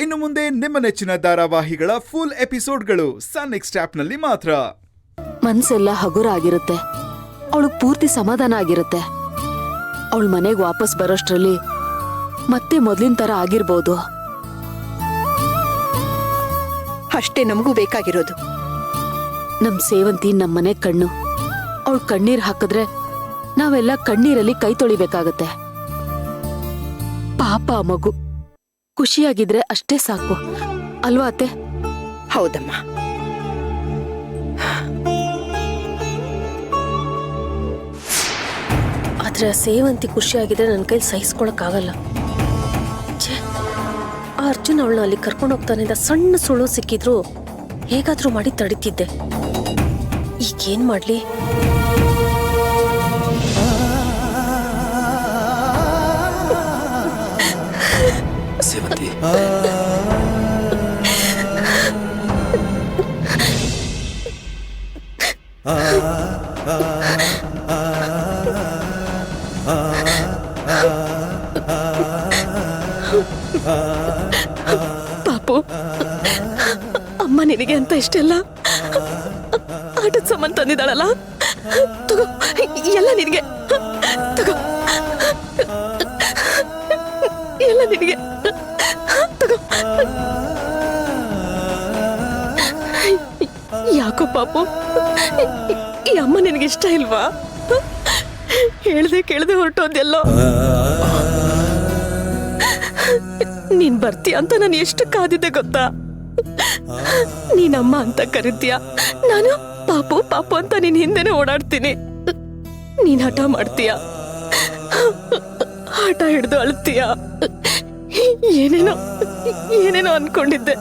ಇನ್ನು ಮುಂದೆ ನಿಮ್ಮ ನೆಚ್ಚಿನ ಧಾರಾವಾಹಿಗಳ ಫುಲ್ ಎಪಿಸೋಡ್ಗಳು ಸನ್ ನೆಕ್ಸ್ಟ್ ಆಪ್ನಲ್ಲಿ ಮಾತ್ರ. ಮನ್ಸೆಲ್ಲ ಹಗುರ ಆಗಿರುತ್ತೆ, ಅವಳಿಗೆ ಪೂರ್ತಿ ಸಮಾಧಾನ ಆಗಿರುತ್ತೆ. ಅವಳ ಮನೆಗೆ ವಾಪಸ್ ಬರೋಷ್ಟ್ರಲ್ಲಿ ಮತ್ತೆ ಮೊದ್ಲಿನ ತರ ಆಗಿರ್ಬೋದು. ಅಷ್ಟೇ ನಮಗೂ ಬೇಕಾಗಿರೋದು. ನಮ್ ಸೇವಂತಿ ನಮ್ಮನೆ ಕಣ್ಣು. ಅವಳು ಕಣ್ಣೀರ್ ಹಾಕಿದ್ರೆ ನಾವೆಲ್ಲ ಕಣ್ಣೀರಲ್ಲಿ ಕೈ ತೊಳಿಬೇಕಾಗತ್ತೆ. ಪಾಪ ಆ ಮಗು ಖುಷಿಯಾಗಿದ್ರೆ ಅಷ್ಟೇ ಸಾಕು ಅಲ್ವಾ ಅತ್ತೆ? ಹೌದಮ್ಮ. ಆದ್ರೆ ಸೇವಂತಿ ಖುಷಿಯಾಗಿದ್ರೆ ನನ್ನ ಕೈಲಿ ಸಹಿಸ್ಕೊಳಕ್ಕಾಗಲ್ಲ. ಆ ಅರ್ಜುನ್ ಅವಳನ್ನ ಅಲ್ಲಿ ಕರ್ಕೊಂಡು ಹೋಗ್ತಾನೆ ಅಂತ ಸಣ್ಣ ಸುಳ್ಳು ಸಿಕ್ಕಿದ್ರು ಹೇಗಾದ್ರೂ ಮಾಡಿ ತಡಿತಿದ್ದೆ. ಈಗೇನ್ ಮಾಡ್ಲಿ? ಸೇವಂತಿ, ಪಾಪು, ಅಮ್ಮ ನಿನಗೆ ಅಂತ ಇಷ್ಟೆಲ್ಲ ಆಟದ ಸಾಮಾನು ತಂದಿದ್ದಾಳಲ್ಲ, ತಗೋ, ಎಲ್ಲ ನಿನಗೆ ತಗೋ, ಎಲ್ಲ ನಿನಗೆ ತಗೋ. ಯಾಕೋ ಪಾಪು, ಈ ಅಮ್ಮ ನಿನಗೆ ಇಷ್ಟ ಇಲ್ವಾ? ಹೇಳ್ದೆ ಕೇಳ್ದೆ ಹೊರಟೋದೆಲ್ಲೋ. ನೀನ್ ಬರ್ತೀಯ ಅಂತ ನಾನು ಎಷ್ಟು ಕಾದಿದ್ದೆ ಗೊತ್ತಾ? ನೀನಮ್ಮ ಅಂತ ಕರಿತೀಯ, ನಾನು ಪಾಪು ಪಾಪು ಅಂತ ನಿನ್ ಹಿಂದೆನೆ ಓಡಾಡ್ತೀನಿ. ನೀನ್ ಹಠ ಮಾಡ್ತೀಯ, ಹಠ ಹಿಡ್ದು ಅಳ್ತೀಯ. ಏನೇನೋ ಏನೇನೋ ಅನ್ಕೊಂಡಿದ್ದೆ.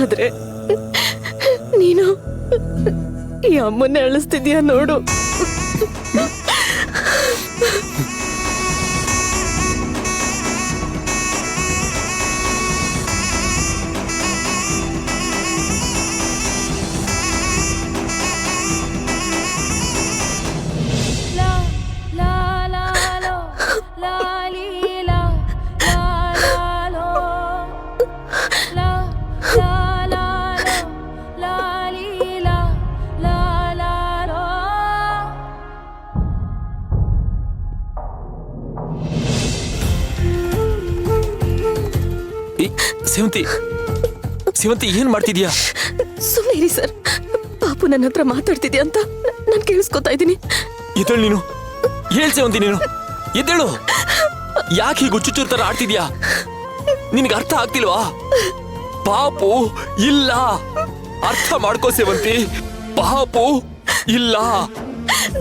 ಆದ್ರೆ ನೀನು ಈ ಅಮ್ಮನ್ನೇ ಅಳಿಸ್ತಿದ್ಯಾ ನೋಡು. ಸೇವಂತಿ, ಸೇವಂತಿ ಏನ್ ಮಾಡ್ತಿದ್ಯಾ? ಸುಮ್ಮನೆ ಇರಿ ಸರ್. ಪಾಪು ನನ್ನ ಹತ್ರ ಮಾತಾಡ್ತಿದ್ಯಾ ಅಂತ ನಾನು ಕೇಳಿಸ್ಕೊತಾ ಇದ್ದೀನಿ. ಎದ್ದೇಳು ನೀನು, ಹೇಳ್ ಸೇವಂತಿ, ನೀನು ಎದ್ದೇಳು. ಯಾಕೆ ಹೀಗೆ ಹುಚ್ಚುಚ್ಚೂರ್ ತರ ಆಡ್ತಿದ್ಯಾ? ನಿನ್ಗೆ ಅರ್ಥ ಆಗ್ತಿಲ್ವಾ? ಪಾಪು ಇಲ್ಲ, ಅರ್ಥ ಮಾಡ್ಕೋ ಸೇವಂತಿ, ಪಾಪು ಇಲ್ಲ.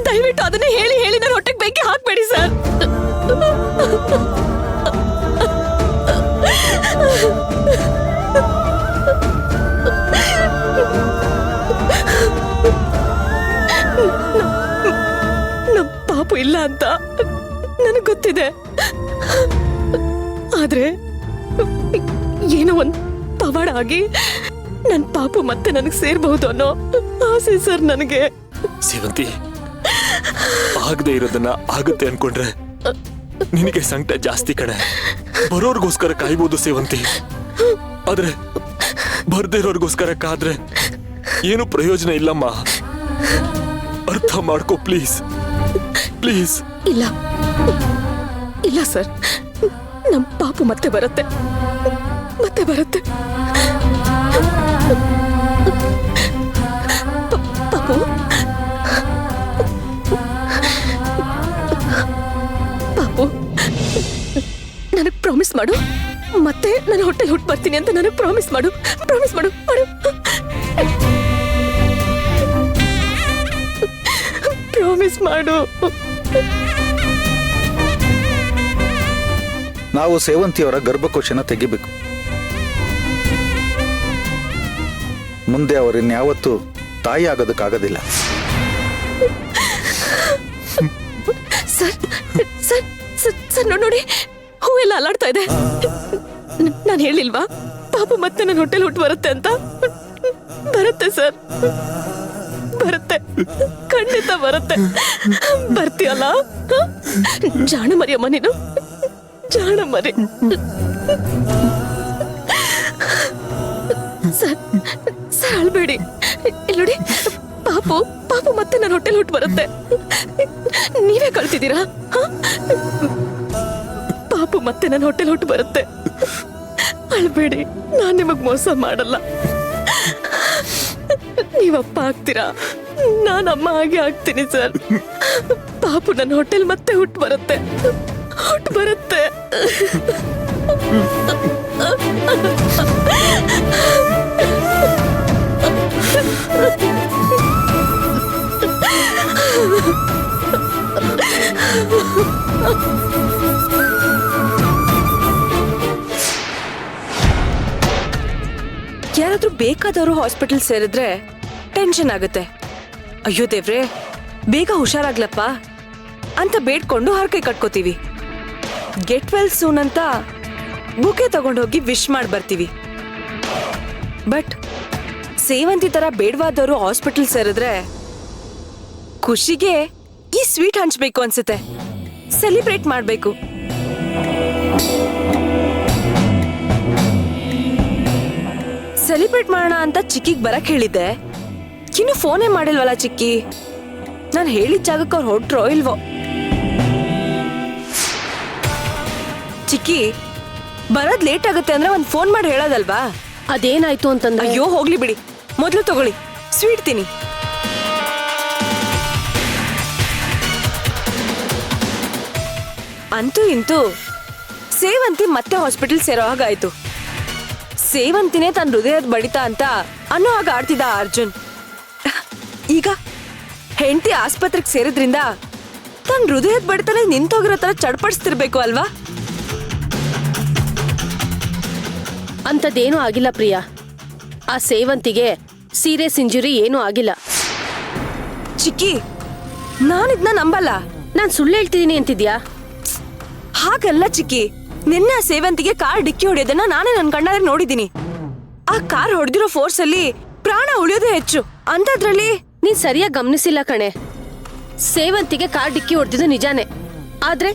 ದಯವಿಟ್ಟು ಅದನ್ನೇ ಹೇಳಿ ಹೇಳಿ ನನ್ನ ಹೊಟ್ಟೆಗೆ ಬೆಂಕಿ ಹಾಕ್ಬೇಡಿ ಸರ್. ನಮ್ಮ ಪಾಪು ಇಲ್ಲ ಅಂತ ನನಗೆ ಗೊತ್ತಿದೆ. ಆದ್ರೆ ಏನೋ ಒಂದು ಪವಾಡ ಆಗಿ ನನ್ನ ಪಾಪು ಮತ್ತೆ ನನಗೆ ಸೇರ್ಬಹುದು ಅನ್ನೋ ಆಸೆ ಸರ್ ನನಗೆ. ಸೇವಂತಿ, ಆಗದೆ ಇರೋದನ್ನ ಆಗುತ್ತೆ ಅನ್ಕೊಂಡ್ರೆ ನಿನಗೆ ಸಂಕಟ ಜಾಸ್ತಿ ಕಣೆ. ಬರೋರ್ಗೋಸ್ಕರ ಕಾಯ್ಬೋದು ಸೇವಂತಿ, ಆದ್ರೆ ಬರ್ದೇ ಇರೋರ್ಗೋಸ್ಕರ ಕಾದ್ರೆ ಏನು ಪ್ರಯೋಜನ ಇಲ್ಲಮ್ಮ. ಅರ್ಥ ಮಾಡ್ಕೋ ಪ್ಲೀಸ್, ಪ್ಲೀಸ್. ಇಲ್ಲ ಇಲ್ಲ ಸರ್, ನಮ್ಮ ಪಾಪು ಮತ್ತೆ ಬರುತ್ತೆ, ಮತ್ತೆ ಬರುತ್ತೆ. ಪಾಪು, ಪಾಪು, ನನಗೆ ಪ್ರಾಮಿಸ್ ಮಾಡು, ಮತ್ತೆ ನಾನು ಹೊಟ್ಟೆಲಿ ಹುಟ್ಟು ಬರ್ತೀನಿ ಅಂತ ನನಗೆ ಪ್ರಾಮಿಸ್ ಮಾಡು. ಪ್ರಾಮಿಸ್ ಮಾಡು ಮಾಡು, ಪ್ರಾಮಿಸ್ ಮಾಡು. ನಾವು ಸೇವಂತಿಯವರ ಗರ್ಭಕೋಶನ ತೆಗಿಬೇಕು. ಮುಂದೆ ಅವರಿನ್ಯಾವತ್ತೂ ತಾಯಿ ಆಗೋದಕ್ಕಾಗೋದಿಲ್ಲ. ಸರ್ ಸರ್ ಸರ್ ನೋಡಿ, ಹೂವೆಲ್ಲ ಅಲ್ಲಾಡ್ತಾ ಇದೆ. ನಾನು ಹೇಳಿಲ್ವಾ ಪಾಪು ಮತ್ತೆ ನನ್ನ ಹೊಟ್ಟೆಲಿ ಹುಟ್ಟು ಬರುತ್ತೆ ಅಂತ? ಬರುತ್ತೆ ಸರ್, ಬರುತ್ತೆ, ಖಂಡಿತ ಬರುತ್ತೆ. ಬರ್ತೀಯಲ್ಲ ಜಾಣ ಮರಿಯಮ್ಮ ನೀನು? ಜಾಣ ಮರಿ. ಸರ್ ಸರ್ ಅಳ್ಬೇಡಿ. ಇಲ್ಲಿ ನೋಡಿ, ಪಾಪು ಪಾಪು ಮತ್ತೆ ನನ್ನ ಹೊಟ್ಟೆಲ್ ಹುಟ್ಟು ಬರುತ್ತೆ. ನೀವೇ ಕಳ್ತಿದ್ದೀರಾ? ಹ? ಪಾಪು ಮತ್ತೆ ನನ್ನ ಹೊಟ್ಟೆಲ್ ಹುಟ್ಟು ಬರುತ್ತೆ. ಅಳ್ಬೇಡಿ, ನಾನ್ ನಿಮಗ್ ಮೋಸ ಮಾಡಲ್ಲ. ನೀವಪ್ಪ ಆಗ್ತೀರಾ, ನಾನಮ್ಮ ಹಾಗೆ ಆಗ್ತೀನಿ ಸರ್. ಪಾಪು ನನ್ನ ಹೊಟ್ಟೆಲ್ ಮತ್ತೆ ಹುಟ್ಟು ಬರುತ್ತೆ, ಹುಟ್ಟು ಬರುತ್ತೆ. ಯಾರಾದ್ರೂ ಬೇಕಾದವರು ಹಾಸ್ಪಿಟಲ್ ಸೇರಿದ್ರೆ ಟೆನ್ಷನ್ ಆಗುತ್ತೆ. ಅಯ್ಯೋ ದೇವ್ರೆ, ಬೇಗ ಹುಷಾರಾಗ್ಲಪ್ಪ ಅಂತ ಬೇಡ್ಕೊಂಡು ಹರಕೆ ಕಟ್ಕೋತೀವಿ. ಗೆಟ್ ವೆಲ್ ಸೂನ್ ಅಂತ ಬುಕೆ ತಗೊಂಡೋಗಿ ವಿಶ್ ಮಾಡಿ ಬರ್ತೀವಿ. ಬಟ್ ಸೇವಂತಿ ತರ ಬೇಡವಾದವರು ಹಾಸ್ಪಿಟಲ್ ಸೇರಿದ್ರೆ ಖುಷಿಗೆ ಈ ಸ್ವೀಟ್ ಹಂಚ್ಬೇಕು ಅನ್ಸುತ್ತೆ, ಸೆಲಿಬ್ರೇಟ್ ಮಾಡ್ಬೇಕು. ಸೆಲಿಬ್ರೇಟ್ ಮಾಡೋಣ ಅಂತ ಚಿಕ್ಕಿಗೆ ಬರಕ್ ಹೇಳಿದ್ದೆ, ಇನ್ನು ಫೋನೇ ಮಾಡಿಲ್ವಲ್ಲ ಚಿಕ್ಕಿ. ನಾನು ಹೇಳಿದ ಜಾಗಕ್ಕೆ ಅವ್ರು ಹೊರಟ್ರೋ ಇಲ್ವೋ? ಚಿಕ್ಕಿ ಬರೋದ್ ಲೇಟ್ ಆಗುತ್ತೆ ಅಂದ್ರೆ ಒಂದ್ ಫೋನ್ ಮಾಡಿ ಹೇಳೋದಲ್ವಾ? ಅದೇನಾಯ್ತು ಅಂತಂದ್ರೆ, ಅಯ್ಯೋ ಹೋಗ್ಲಿ ಬಿಡಿ, ಮೊದ್ಲು ತಗೊಳ್ಳಿ ಸ್ವೀಟ್ ತಿನ್ನಿ. ಅಂತೂ ಇಂತೂ ಸೇವಂತಿ ಮತ್ತೆ ಹಾಸ್ಪಿಟಲ್ ಸೇರೋ ಹಾಗಾಯ್ತು. ಸೇವಂತಿನೇ ತನ್ನ ಹೃದಯದ ಬಡಿತ ಅಂತ ಅನ್ನೋ ಹಾಗ ಆಡ್ತಿದ್ದ ಅರ್ಜುನ್. ಈಗ ಹೆಂಡತಿ ಆಸ್ಪತ್ರೆಗೆ ಸೇರಿದ್ರಿಂದ ತನ್ನ ಹೃದಯದ ಬಡಿತನೇ ನಿಂತೋಗಿರೋ ತರ ಚಡ್ಪಡಿಸ್ತಿರ್ಬೇಕು ಅಲ್ವಾ? ಅಂಥದ್ದೇನೂ ಆಗಿಲ್ಲ ಪ್ರಿಯಾ. ಆ ಸೇವಂತಿಗೆ ಸೀರಿಯಸ್ ಇಂಜುರಿ ಏನೂ ಆಗಿಲ್ಲ. ಚಿಕ್ಕಿ, ನಾನಿದ್ನ ನಂಬಲ್ಲ. ನಾನ್ ಸುಳ್ಳು ಹೇಳ್ತಿದ್ದೀನಿ ಅಂತಿದ್ಯಾ? ಹಾಗಲ್ಲ ಚಿಕ್ಕಿ, ನಿನ್ನೆ ಆ ಸೇವಂತಿಗೆ ಕಾರ್ ಡಿಕ್ಕಿ ಹೊಡೆಯೋದನ್ನ ನಾನೇ ನನ್ನ ಕಣ್ಣಾರೆ ನೋಡಿದೀನಿ. ಆ ಕಾರ್ ಹೊಡೆದಿರೋ ಫೋರ್ಸ್ ಅಲ್ಲಿ ಪ್ರಾಣ ಉಳಿಯೋದೇ ಹೆಚ್ಚು. ಅಂತದ್ರಲ್ಲಿ ನೀನ್ ಸರಿಯಾಗಿ ಗಮನಿಸಿಲ್ಲ ಕಣೆ. ಸೇವಂತಿಗೆ ಕಾರ್ ಡಿಕ್ಕಿ ಹೊಡೆದಿದ್ದು ನಿಜಾನೇ, ಆದ್ರೆ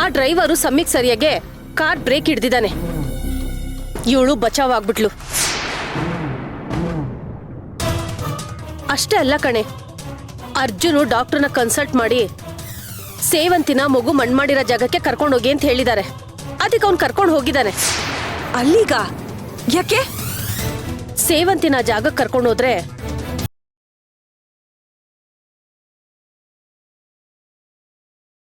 ಆ ಡ್ರೈವರು ಸಮ್ಮಿಗ್ ಸರಿಯಾಗೆ ಕಾರ್ ಬ್ರೇಕ್ ಹಿಡ್ದಿದ್ದಾನೆ. ಇವಳು ಬಚಾವ್ ಆಗ್ಬಿಟ್ಲು. ಅಷ್ಟೇ ಅಲ್ಲ ಕಣೆ, ಅರ್ಜುನು ಡಾಕ್ಟರ್ನ ಕನ್ಸಲ್ಟ್ ಮಾಡಿ ಸೇವಂತಿನ ಮಗು ಮಣ್ಣು ಮಾಡಿರೋ ಜಾಗಕ್ಕೆ ಕರ್ಕೊಂಡೋಗಿ ಅಂತ ಹೇಳಿದ್ದಾರೆ. ಅದಕ್ಕೆ ಅವ್ನು ಕರ್ಕೊಂಡು ಹೋಗಿದ್ದಾನೆ. ಅಲ್ಲಿಗ ಯಾಕೆ? ಸೇವಂತಿನ ಜಾಗಕ್ಕೆ ಕರ್ಕೊಂಡೋದ್ರೆ